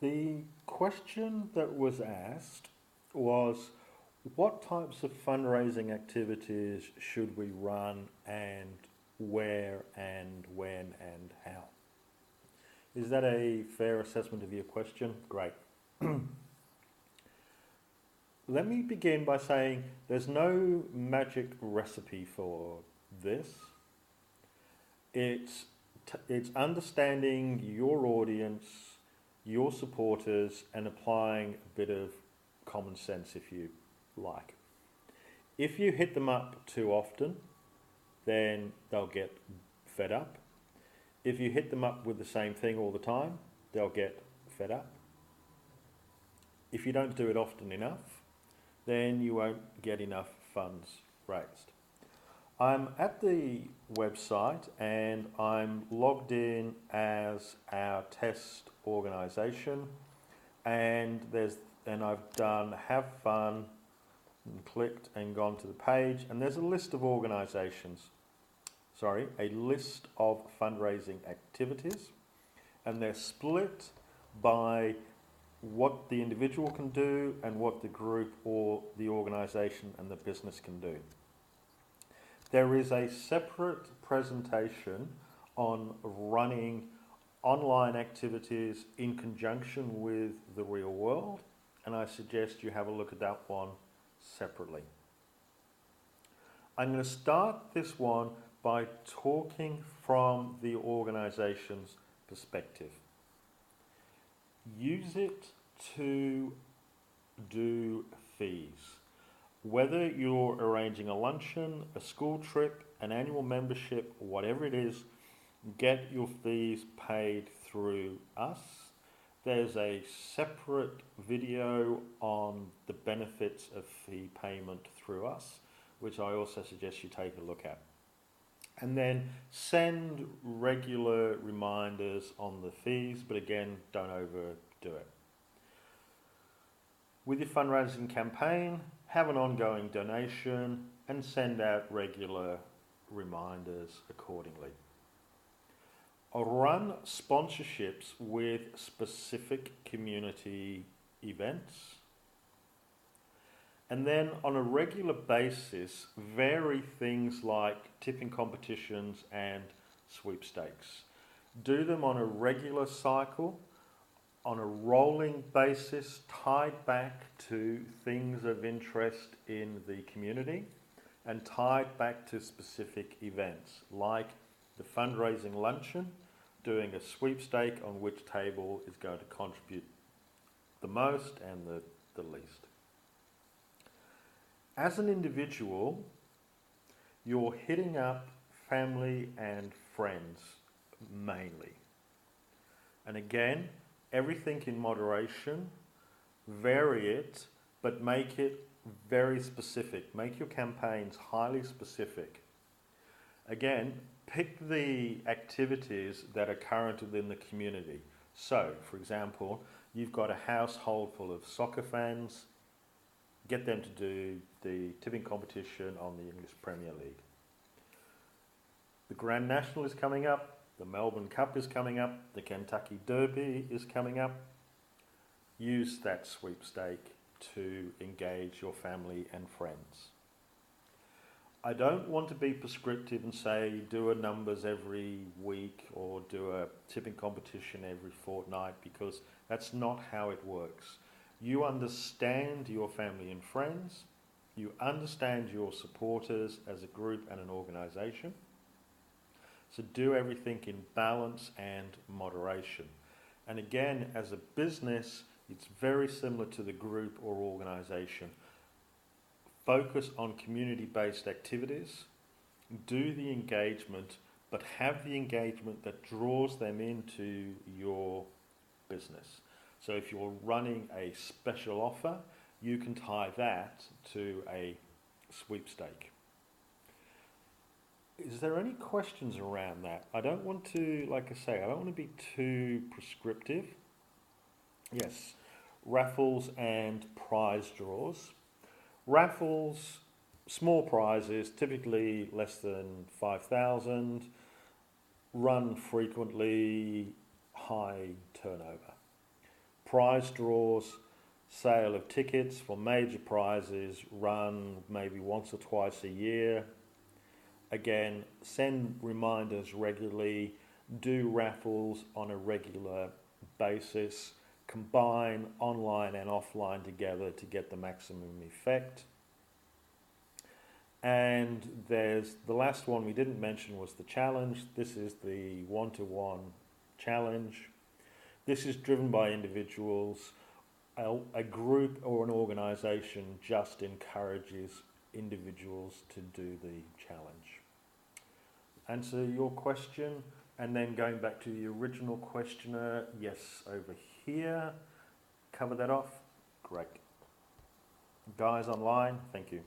The question that was asked was, what types of fundraising activities should we run and where and when and how? Is that a fair assessment of your question? Great. Let me begin by saying there's no magic recipe for this. It's understanding your audience, your supporters, and applying a bit of common sense if you like. If you hit them up too often, then they'll get fed up. If you hit them up with the same thing all the time, they'll get fed up. If you don't do it often enough, then you won't get enough funds raised. I'm at the website and I'm logged in as our test organisation, and I've done have fun and clicked and gone to the page, and there's a list of a list of fundraising activities, and they're split by what the individual can do and what the group or the organisation and the business can do. There is a separate presentation on running online activities in conjunction with the real world, and I suggest you have a look at that one separately. I'm going to start this one by talking from the organisation's perspective. Use it to do fees. Whether you're arranging a luncheon, a school trip, an annual membership, whatever it is, get your fees paid through us. There's a separate video on the benefits of fee payment through us, which I also suggest you take a look at. And then send regular reminders on the fees, but again, don't overdo it. With your fundraising campaign, have an ongoing donation and send out regular reminders accordingly. Run sponsorships with specific community events. And then on a regular basis, vary things like tipping competitions and sweepstakes. Do them on a regular cycle, on a rolling basis, tied back to things of interest in the community and tied back to specific events, like the fundraising luncheon, doing a sweepstake on which table is going to contribute the most and the least. As an individual, you're hitting up family and friends mainly. And again, everything in moderation, vary it, but make it very specific. Make your campaigns highly specific. Again, pick the activities that are current within the community. So, for example, you've got a household full of soccer fans, get them to do the tipping competition on the English Premier League. The Grand National is coming up, the Melbourne Cup is coming up, the Kentucky Derby is coming up. Use that sweepstake to engage your family and friends. I don't want to be prescriptive and say do a numbers every week or do a tipping competition every fortnight, because that's not how it works. You understand your family and friends, you understand your supporters as a group and an organisation, so do everything in balance and moderation. And again, as a business, it's very similar to the group or organisation. Focus on community-based activities, do the engagement, but have the engagement that draws them into your business. So if you're running a special offer, you can tie that to a sweepstake. Is there any questions around that? I don't want to, like I say, I don't want to be too prescriptive. Yes, raffles and prize draws. Raffles, small prizes, typically less than 5,000, run frequently, high turnover. prize draws, sale of tickets for major prizes run maybe once or twice a year. Again, send reminders regularly, do raffles on a regular basis, combine online and offline together to get the maximum effect. And there's the last one we didn't mention was the challenge. This is the one-to-one challenge. This is driven by individuals. A group or an organisation just encourages individuals to do the challenge. Answer your question, and then going back to the original questioner, yes, over here. Cover that off. Great. Guys online, thank you.